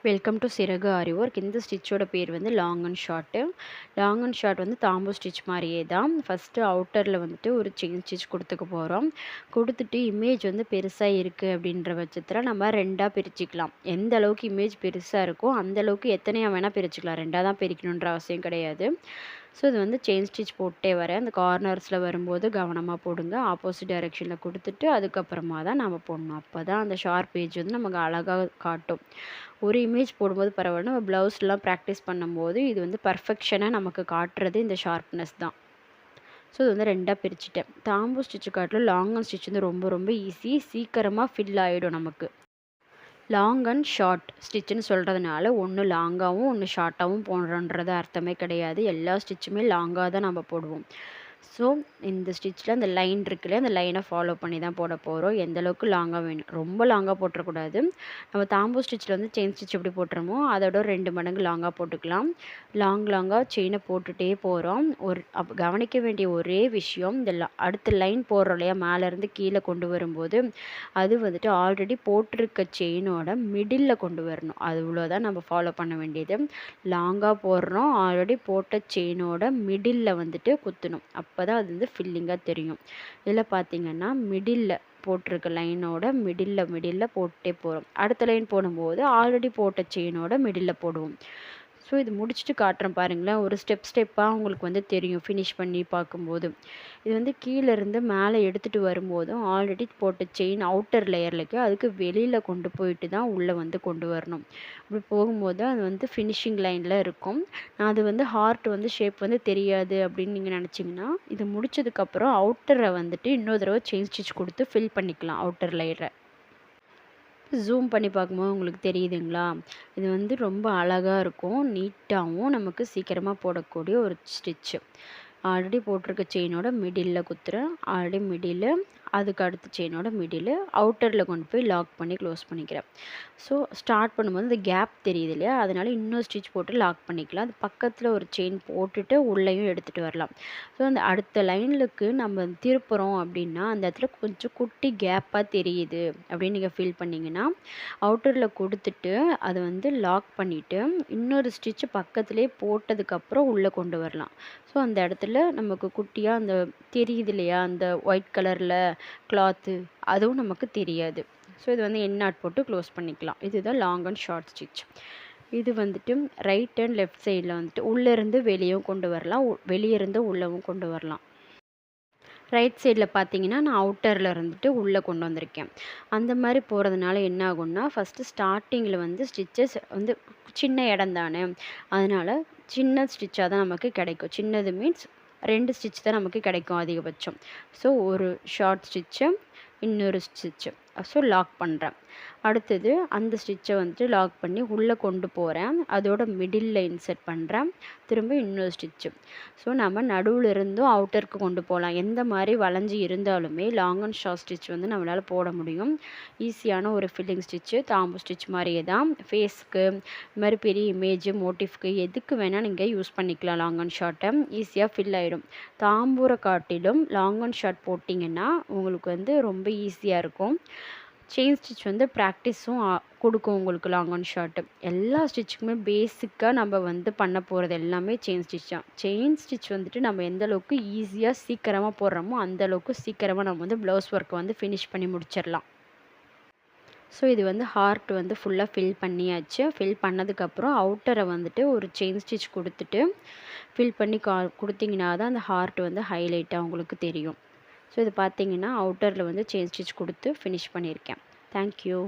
Welcome to சிறகு ஆரி work. இந்த ஸ்டிச்சோட பேர் வந்து long and short. Long and short வந்து தாம்பூ ஸ்டிச் மாதிரியே தான். ஃபஸ்ட்டு அவுட்டரில் வந்துட்டு ஒரு செயின் ஸ்டிச் கொடுத்துக்க போகிறோம். கொடுத்துட்டு இமேஜ் வந்து பெருசாக இருக்குது அப்படின்ற பட்சத்தில் நம்ம ரெண்டாக பிரிச்சுக்கலாம். எந்த அளவுக்கு இமேஜ் பெருசாக இருக்கோ அந்த அளவுக்கு எத்தனையாக வேணால் பிரிச்சுக்கலாம். ரெண்டாக தான் பிரிக்கணுன்ற அவசியம் கிடையாது. ஸோ இது வந்து செயின் ஸ்டிச் போட்டே வரேன். அந்த கார்னர்ஸில் வரும்போது கவனமாக போடுங்க. ஆப்போசிட் டைரெக்ஷனில் கொடுத்துட்டு அதுக்கப்புறமா தான் நம்ம போடணும். அப்போ தான் அந்த ஷார்ப் பேஜ் வந்து நமக்கு அழகாக காட்டும். ஒரு இமேஜ் போடும்போது பரவாயில்ல, நம்ம ப்ளவுஸ்லாம் ப்ராக்டிஸ் பண்ணும்போது இது வந்து பர்ஃபெக்ஷனாக நமக்கு காட்டுறது இந்த ஷார்ப்னஸ் தான். ஸோ இது வந்து ரெண்டாக பிரிச்சுட்டேன். தாம்பூ ஸ்டிச்சு காட்டிலும் லாங் அண்ட் ஸ்டிச் வந்து ரொம்ப ரொம்ப ஈஸி. சீக்கிரமாக ஃபில் ஆகிடும் நமக்கு. லாங் அண்ட் ஷார்ட் ஸ்டிச்சுன்னு சொல்கிறதுனால ஒன்று லாங்காகவும் ஒன்று ஷார்ட்டாகவும் போடுறோன்றது அர்த்தமே கிடையாது. எல்லா ஸ்டிச்சுமே லாங்காக தான் நம்ம போடுவோம். ஸோ இந்த ஸ்டிச்சில் அந்த லைன் இருக்குல்ல, அந்த லைனை ஃபாலோ பண்ணி தான் போட போகிறோம். எந்த அளவுக்கு லாங்காக வேணும், ரொம்ப லாங்காக போட்டுறக்கூடாது. நம்ம தாம்பூ ஸ்டிச்சில் வந்து செயின் ஸ்டிச் எப்படி போட்டுறோமோ அதோட 2 மடங்கு லாங்காக போட்டுக்கலாம். லாங்காக செயினை போட்டுகிட்டே போகிறோம். கவனிக்க வேண்டிய ஒரே விஷயம், இந்த அடுத்த லைன் போடுறோம் இல்லையா, மேலேருந்து கீழே கொண்டு வரும்போது அது வந்துட்டு ஆல்ரெடி போட்டிருக்க செயினோட மிடில்ல கொண்டு வரணும். அது இவ்வளோதான் நம்ம ஃபாலோ பண்ண வேண்டியது. லாங்காக போடுறோம், ஆல்ரெடி போட்ட செயினோட மிடில்ல வந்துட்டு குத்தணும். அப்போ தான் அது வந்து ஃபில்லிங்காக தெரியும். இதில் பார்த்தீங்கன்னா மிடில்ல போட்டிருக்க லைனோட மிடில்ல போட்டே போகிறோம். அடுத்த லைன் போடும்போது ஆல்ரெடி போட்ட செயினோட மிடில்ல போடுவோம். ஸோ இது முடிச்சுட்டு காட்டுறேன் பாருங்களேன். ஒரு ஸ்டெப்பாக உங்களுக்கு வந்து தெரியும் ஃபினிஷ் பண்ணி பார்க்கும்போது. இது வந்து கீழேருந்து மேலே எடுத்துகிட்டு வரும்போதும் ஆல்ரெடி போட்ட செயின் அவுட்டர் லேயர்லக்கு அதுக்கு வெளியில் கொண்டு போயிட்டு தான் உள்ளே வந்து கொண்டு வரணும். அப்படி போகும்போது அது வந்து ஃபினிஷிங் லைனில் இருக்கும். அது வந்து ஹார்ட் வந்து ஷேப் வந்து தெரியாது அப்படின்னு நீங்கள் நினச்சிங்கன்னா, இது முடிச்சதுக்கப்புறம் அவுட்டரை வந்துட்டு இன்னொரு தடவை செயின் ஸ்டிச் கொடுத்து ஃபில் பண்ணிக்கலாம் அவுட்டர் லேயரை. ஜூம் பண்ணி பார்க்கும்போது உங்களுக்கு தெரியுதுங்களா? இது வந்து ரொம்ப அழகா இருக்கும். நீட்டாவும் நமக்கு சீக்கிரமாக போடக்கூடிய ஒரு ஸ்டிச்சு. ஆல்ரெடி போட்டிருக்க செயினோட மிடில்ல குத்துறேன். ஆல்ரெடி மிடிலு, அதுக்கு அடுத்த செயினோட மிடிலு, அவுட்டரில் கொண்டு போய் லாக் பண்ணி க்ளோஸ் பண்ணிக்கிறேன். ஸோ ஸ்டார்ட் பண்ணும்போது இந்த கேப் தெரியுது இல்லையா? அதனால இன்னொரு ஸ்டிச் போட்டு லாக் பண்ணிக்கலாம். அது பக்கத்தில் ஒரு செயின் போட்டுட்டு உள்ளேயும் எடுத்துகிட்டு வரலாம். ஸோ அந்த அடுத்த லைனுக்கு நம்ம திருப்புறோம் அப்படின்னா, அந்த இடத்துல கொஞ்சம் குட்டி கேப்பாக தெரியுது அப்படின்னு நீங்கள் ஃபீல் பண்ணிங்கன்னா, அவுட்டரில் கொடுத்துட்டு அதை வந்து லாக் பண்ணிவிட்டு இன்னொரு ஸ்டிச்சு பக்கத்துலேயே போட்டதுக்கப்புறம் உள்ளே கொண்டு வரலாம். ஸோ அந்த இடத்துல நமக்கு குட்டியாக அந்த தெரியுது இல்லையா, அந்த ஒயிட் கலரில் கிளாத்து அதுவும் நமக்கு தெரியாது. ஸோ இது வந்து என் நாட் போட்டு க்ளோஸ் பண்ணிக்கலாம். இதுதான் லாங் அண்ட் ஷார்ட் ஸ்டிச். இது வந்துட்டு ரைட் அண்ட் லெஃப்ட் சைடில் வந்துட்டு உள்ளேருந்து வெளியும் கொண்டு வரலாம், வெளியே இருந்து உள்ளவும் கொண்டு வரலாம். ரைட் சைடில் பார்த்தீங்கன்னா நான் அவுட்டரில் இருந்துட்டு உள்ளே கொண்டு வந்திருக்கேன். அந்த மாதிரி போகிறதுனால என்ன ஆகும்னா, ஃபஸ்ட்டு ஸ்டார்டிங்கில் வந்து ஸ்டிச்சஸ் வந்து சின்ன இடம் தானே, அதனால் சின்ன ஸ்டிச்சாக தான் நமக்கு கிடைக்கும். சின்னது மீன்ஸ் 2 ஸ்டிச் தான் நமக்கு கிடைக்கும் அதிகபட்சம். ஸோ ஒரு ஷார்ட் ஸ்டிச்சு, இன்னொரு ஸ்டிச்சு. ஸோ லாக் பண்ணுறேன். அடுத்தது அந்த ஸ்டிச்சை வந்துட்டு லாக் பண்ணி உள்ளே கொண்டு போகிறேன். அதோட மிடில்ல இன்சர்ட் பண்ணுறேன். திரும்ப இன்னொரு ஸ்டிச்சு. ஸோ நம்ம நடுவில் இருந்தும் அவுட்டருக்கு கொண்டு போகலாம். எந்த மாதிரி வளைஞ்சி இருந்தாலுமே லாங் அண்ட் ஷார்ட் ஸ்டிச் வந்து நம்மளால் போட முடியும். ஈஸியான ஒரு ஃபில்லிங் ஸ்டிச்சு, தாம்பூ ஸ்டிச் மாதிரியே தான். ஃபேஸ்க்கு, இது மாதிரி பெரிய இமேஜ், மோட்டிஃப்க்கு எதுக்கு வேணால் நீங்கள் யூஸ் பண்ணிக்கலாம். லாங் அண்ட் ஷார்ட்டை ஈஸியாக ஃபில் ஆகிடும். தாம்பூரை காட்டிலும் லாங் அண்ட் ஷார்ட் போட்டிங்கன்னா உங்களுக்கு வந்து ரொம்ப ஈஸியாக இருக்கும். செயின் ஸ்டிச் வந்து ப்ராக்டிஸும் கொடுக்கும் உங்களுக்கு லாங் அண்ட் ஷார்ட்டு. எல்லா ஸ்டிச்சுக்குமே பேசிக்காக நம்ம வந்து பண்ண போகிறது எல்லாமே செயின் ஸ்டிச் தான். செயின் ஸ்டிச் வந்துட்டு நம்ம எந்த அளவுக்கு ஈஸியாக சீக்கிரமாக போடுறோமோ அந்த அளவுக்கு சீக்கிரமாக நம்ம வந்து ப்ளவுஸ் ஒர்க்கை வந்து ஃபினிஷ் பண்ணி முடிச்சிடலாம். ஸோ இது வந்து ஹார்ட் வந்து ஃபுல்லாக ஃபில் பண்ணியாச்சு. ஃபில் பண்ணதுக்கப்புறம் அவுட்டரை வந்துட்டு ஒரு செயின் ஸ்டிச் கொடுத்துட்டு ஃபில் பண்ணி கொடுத்தீங்கன்னா தான் அந்த ஹார்ட் வந்து ஹைலைட்டாக உங்களுக்கு தெரியும். ஸோ இது பார்த்தீங்கன்னா அவுட்டரில் வந்து செயின் ஸ்டிச் கொடுத்து ஃபினிஷ் பண்ணியிருக்கேன். தேங்க்யூ.